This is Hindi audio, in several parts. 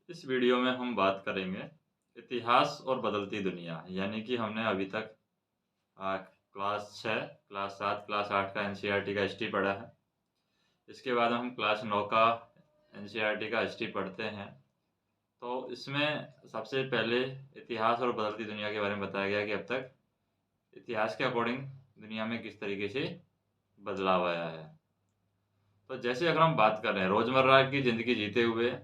इस वीडियो में हम बात करेंगे इतिहास और बदलती दुनिया। यानी कि हमने अभी तक क्लास 6, क्लास 7, क्लास 8 का एनसीईआरटी का हिस्ट्री पढ़ा है। इसके बाद हम क्लास 9 का एनसीईआरटी का हिस्ट्री पढ़ते हैं। तो इसमें सबसे पहले इतिहास और बदलती दुनिया के बारे में बताया गया कि अब तक इतिहास के अकॉर्डिंग दुनिया में किस तरीके से बदलाव आया है। तो जैसे अगर हम बात कर रहे हैं रोज़मर्रा की ज़िंदगी जीते हुए,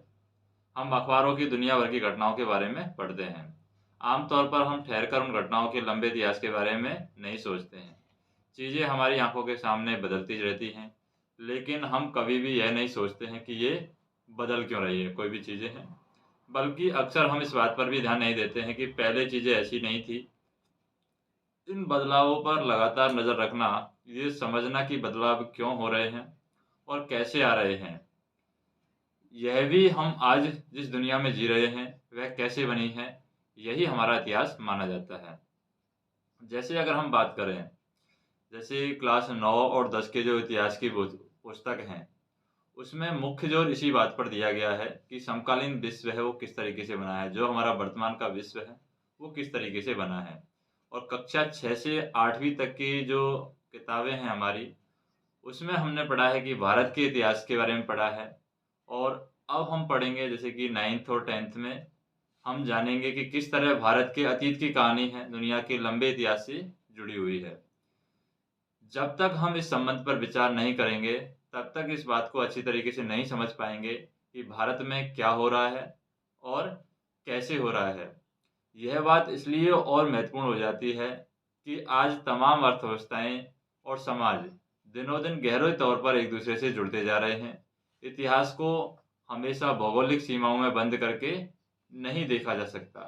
हम अखबारों की दुनिया भर की घटनाओं के बारे में पढ़ते हैं। आमतौर पर हम ठहरकर उन घटनाओं के लंबे इतिहास के बारे में नहीं सोचते हैं। चीज़ें हमारी आंखों के सामने बदलती रहती हैं, लेकिन हम कभी भी यह नहीं सोचते हैं कि ये बदल क्यों रही है कोई भी चीज़ें हैं। बल्कि अक्सर हम इस बात पर भी ध्यान नहीं देते हैं कि पहले चीज़ें ऐसी नहीं थी। इन बदलावों पर लगातार नज़र रखना, ये समझना कि बदलाव क्यों हो रहे हैं और कैसे आ रहे हैं, यह भी हम आज जिस दुनिया में जी रहे हैं, वह कैसे बनी है, यही हमारा इतिहास माना जाता है। जैसे अगर हम बात करें, जैसे क्लास 9 और 10 के जो इतिहास की पुस्तक हैं, उसमें मुख्य जोर इसी बात पर दिया गया है कि समकालीन विश्व है, वो किस तरीके से बना है, जो हमारा वर्तमान का विश्व है, वो किस तरीके से बना है। और कक्षा 6 से 8वीं तक की जो किताबें हैं हमारी, उसमें हमने पढ़ा है कि भारत के इतिहास के बारे में पढ़ा है। और अब हम पढ़ेंगे जैसे कि 9th और 10th में हम जानेंगे कि किस तरह भारत के अतीत की कहानी है दुनिया के लंबे इतिहास से जुड़ी हुई है। जब तक हम इस संबंध पर विचार नहीं करेंगे, तब तक इस बात को अच्छी तरीके से नहीं समझ पाएँगे कि भारत में क्या हो रहा है और कैसे हो रहा है। यह बात इसलिए और महत्वपूर्ण हो जाती है कि आज तमाम अर्थव्यवस्थाएँ और समाज दिनों-दिन गहरे तौर पर एक-दूसरे से जुड़ते जा रहे हैं। इतिहास को हमेशा भौगोलिक सीमाओं में बंद करके नहीं देखा जा सकता।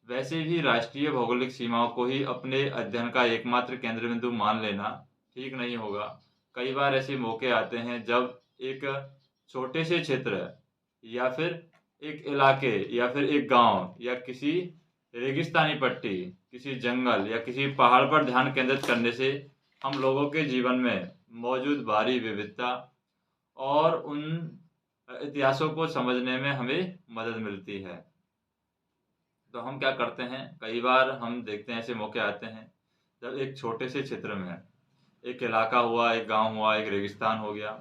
वैसे भी राष्ट्रीय भौगोलिक सीमाओं को ही अपने अध्ययन का एकमात्र केंद्र बिंदु मान लेना ठीक नहीं होगा। कई बार ऐसे मौके आते हैं जब एक छोटे से क्षेत्र या फिर एक इलाके या फिर एक गांव या किसी रेगिस्तानी पट्टी, किसी जंगल या किसी पहाड़ पर ध्यान केंद्रित करने से हम लोगों के जीवन में मौजूद भारी विविधता और उन इतिहासों को समझने में हमें मदद मिलती है। तो हम क्या करते हैं, कई बार हम देखते हैं ऐसे मौके आते हैं, जब एक छोटे से क्षेत्र में, एक इलाका हुआ, एक गाँव हुआ, एक रेगिस्तान हो गया,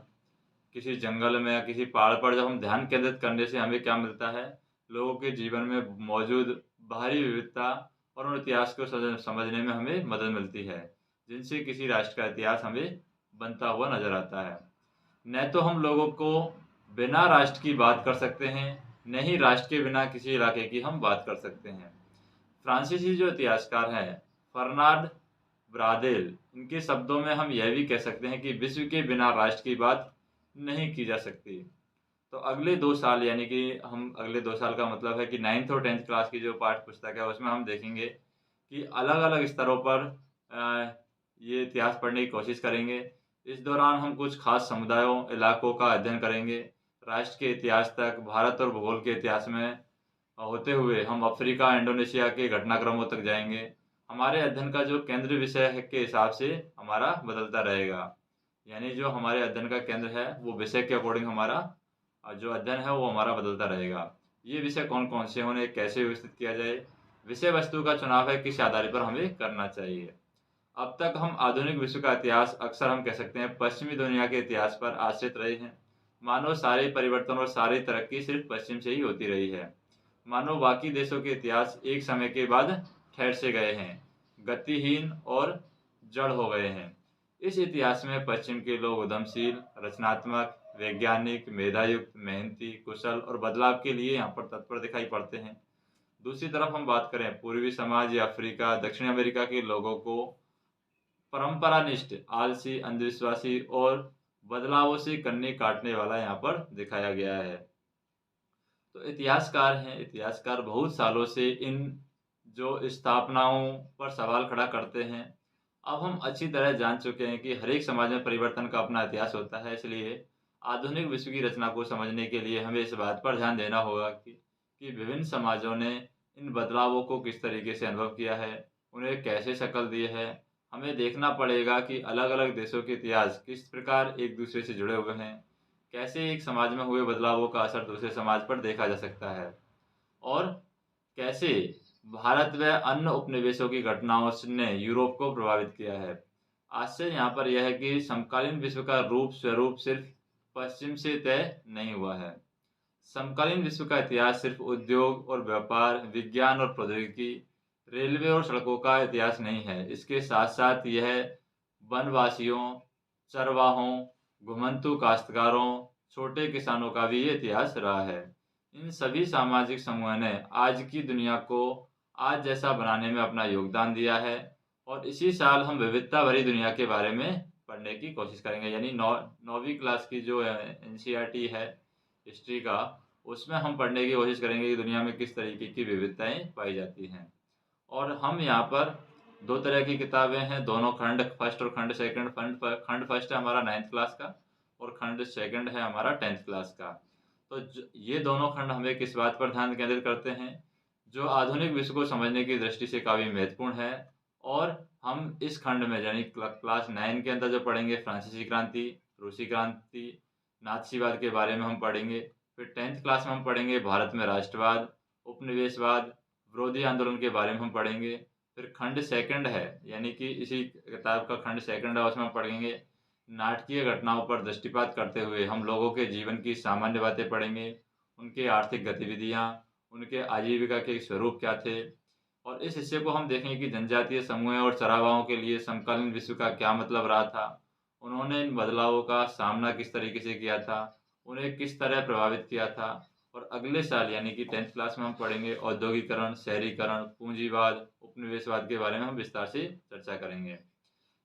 किसी जंगल में या किसी पहाड़ पर जब हम ध्यान केंद्रित करने से हमें क्या मिलता है, लोगों के जीवन में मौजूद भारी विविधता और उन इतिहास को समझने में हमें मदद मिलती है, जिनसे किसी राष्ट्र का इतिहास हमें बनता हुआ नज़र आता है। न तो हम लोगों को बिना राष्ट्र की बात कर सकते हैं, न ही राष्ट्र के बिना किसी इलाके की हम बात कर सकते हैं। फ्रांसीसी जो इतिहासकार हैं, फर्नांड ब्रादेल, इनके शब्दों में हम यह भी कह सकते हैं कि विश्व के बिना राष्ट्र की बात नहीं की जा सकती। तो अगले 2 साल, यानी कि हम अगले 2 साल का मतलब है कि 9th और 10th क्लास की जो पाठ्य पुस्तक है, उसमें हम देखेंगे कि अलग-अलग स्तरों पर ये इतिहास पढ़ने की कोशिश करेंगे। इस दौरान हम कुछ खास समुदायों, इलाकों का अध्ययन करेंगे। राष्ट्र के इतिहास तक, भारत और भूगोल के इतिहास में होते हुए हम अफ्रीका, इंडोनेशिया के घटनाक्रमों तक जाएँगे। हमारे अध्ययन का जो केंद्र विषय है के हिसाब से हमारा बदलता रहेगा। यानी जो हमारे अध्ययन का केंद्र है, वो विषय के अकॉर्डिंग हमारा जो अध्ययन है, वो हमारा बदलता रहेगा। ये विषय कौन-कौन से हैं, उन्हें कैसे व्यवस्थित किया जाए, विषय वस्तु का चुनाव है किस आधार पर हमें करना चाहिए। अब तक हम आधुनिक विश्व का इतिहास अक्सर हम कह सकते हैं पश्चिमी दुनिया के इतिहास पर आश्रित रहे हैं। मानो सारे परिवर्तन और सारी तरक्की सिर्फ पश्चिम से ही होती रही है। मानो बाकी देशों के इतिहास एक समय के बाद ठहर से गए हैं, गतिहीन और जड़ हो गए हैं। इस इतिहास में पश्चिम के लोग उद्यमशील, रचनात्मक, वैज्ञानिक, मेधायुक्त, मेहनती, कुशल और बदलाव के लिए यहाँ पर तत्पर दिखाई पड़ते हैं। दूसरी तरफ हम बात करें पूर्वी समाज या अफ्रीका, दक्षिण अमेरिका के लोगों को परंपरानिष्ठ, आलसी, अंधविश्वासी और बदलावों से कन्नी काटने वाला यहाँ पर दिखाया गया है। तो इतिहासकार हैं, इतिहासकार बहुत सालों से इन जो स्थापनाओं पर सवाल खड़ा करते हैं। अब हम अच्छी तरह जान चुके हैं कि हर एक समाज में परिवर्तन का अपना इतिहास होता है, इसलिए आधुनिक विश्व की रचना को समझने के लिए हमें इस बात पर ध्यान देना होगा कि विभिन्न समाजों ने इन बदलावों को किस तरीके से अनुभव किया है, उन्हें कैसे शक्ल दी है। हमें देखना पड़ेगा कि अलग-अलग देशों के इतिहास किस प्रकार एक दूसरे से जुड़े हुए हैं। कैसे एक समाज में हुए बदलावों का असर दूसरे समाज पर देखा जा सकता है और कैसे भारत व अन्य उपनिवेशों की घटनाओं ने यूरोप को प्रभावित किया है। आश्चर्य यहाँ पर यह है कि समकालीन विश्व का रूप स्वरूप सिर्फ पश्चिम से तय नहीं हुआ है। समकालीन विश्व का इतिहास सिर्फ उद्योग और व्यापार, विज्ञान और प्रौद्योगिकी, रेलवे और सड़कों का इतिहास नहीं है। इसके साथ-साथ यह वनवासियों, चरवाहों, घुमंतू काश्तकारों, छोटे किसानों का भी इतिहास रहा है। इन सभी सामाजिक समूहों ने आज की दुनिया को आज जैसा बनाने में अपना योगदान दिया है और इसी साल हम विविधता भरी दुनिया के बारे में पढ़ने की कोशिश करेंगे। यानी 9वीं क्लास की जो एनसीईआरटी है हिस्ट्री का, उसमें हम पढ़ने की कोशिश करेंगे कि दुनिया में किस तरीके की विविधताएँ पाई जाती हैं। और हम यहाँ पर 2 तरह की किताबें हैं, दोनों खंड फर्स्ट और खंड सेकंड। खंड फर्स्ट है हमारा 9th क्लास का और खंड सेकंड है हमारा 10th क्लास का। तो ये दोनों खंड हमें किस बात पर ध्यान केंद्रित करते हैं, जो आधुनिक विश्व को समझने की दृष्टि से काफ़ी महत्वपूर्ण है। और हम इस खंड में यानी क्लास 9 के अंदर जो पढ़ेंगे फ्रांसीसी क्रांति, रूसी क्रांति, नाथसीवाद के बारे में हम पढ़ेंगे। फिर 10th क्लास में हम पढ़ेंगे भारत में राष्ट्रवाद, उपनिवेशवाद, विरोधी आंदोलन के बारे में हम पढ़ेंगे। फिर खंड सेकंड है, यानी कि इसी किताब का खंड सेकंड है, उसमें हम पढ़ेंगे नाटकीय घटनाओं पर दृष्टिपात करते हुए हम लोगों के जीवन की सामान्य बातें पढ़ेंगे, उनकी आर्थिक गतिविधियाँ, उनके आजीविका के स्वरूप क्या थे। और इस हिस्से को हम देखेंगे कि जनजातीय समूह और चरागाहों के लिए समकालीन विश्व का क्या मतलब रहा था, उन्होंने इन बदलावों का सामना किस तरीके से किया था, उन्हें किस तरह प्रभावित किया था। और अगले साल यानी कि 10th क्लास में हम पढ़ेंगे औद्योगिकरण, शहरीकरण, पूंजीवाद, उपनिवेशवाद के बारे में हम विस्तार से चर्चा करेंगे।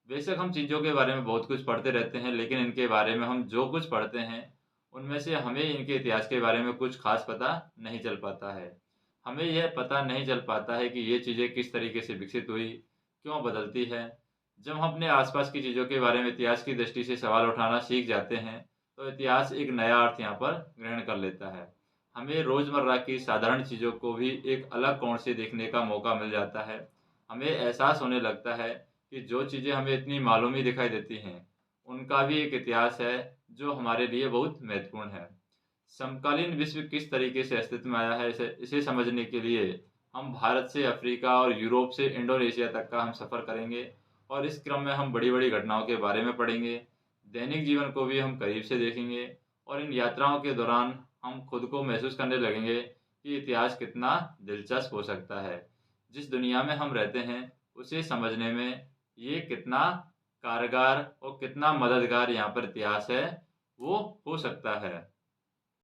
बेशक हम चीज़ों के बारे में बहुत कुछ पढ़ते रहते हैं, लेकिन इनके बारे में हम जो कुछ पढ़ते हैं, उनमें से हमें इनके इतिहास के बारे में कुछ ख़ास पता नहीं चल पाता है। हमें यह पता नहीं चल पाता है कि ये चीज़ें किस तरीके से विकसित हुई, क्यों बदलती है। जब हम अपने आसपास की चीज़ों के बारे में इतिहास की दृष्टि से सवाल उठाना सीख जाते हैं, तो इतिहास एक नया अर्थ यहाँ पर ग्रहण कर लेता है। हमें रोज़मर्रा की साधारण चीज़ों को भी एक अलग कोण से देखने का मौका मिल जाता है। हमें एहसास होने लगता है कि जो चीज़ें हमें इतनी मालूम ही दिखाई देती हैं, उनका भी एक इतिहास है, जो हमारे लिए बहुत महत्वपूर्ण है। समकालीन विश्व किस तरीके से अस्तित्व में आया है, इसे समझने के लिए हम भारत से अफ्रीका और यूरोप से इंडोनेशिया तक का हम सफ़र करेंगे और इस क्रम में हम बड़ी-बड़ी घटनाओं के बारे में पढ़ेंगे। दैनिक जीवन को भी हम करीब से देखेंगे और इन यात्राओं के दौरान हम खुद को महसूस करने लगेंगे कि इतिहास कितना दिलचस्प हो सकता है। जिस दुनिया में हम रहते हैं, उसे समझने में ये कितना कारगर और कितना मददगार यहाँ पर इतिहास है, वो हो सकता है।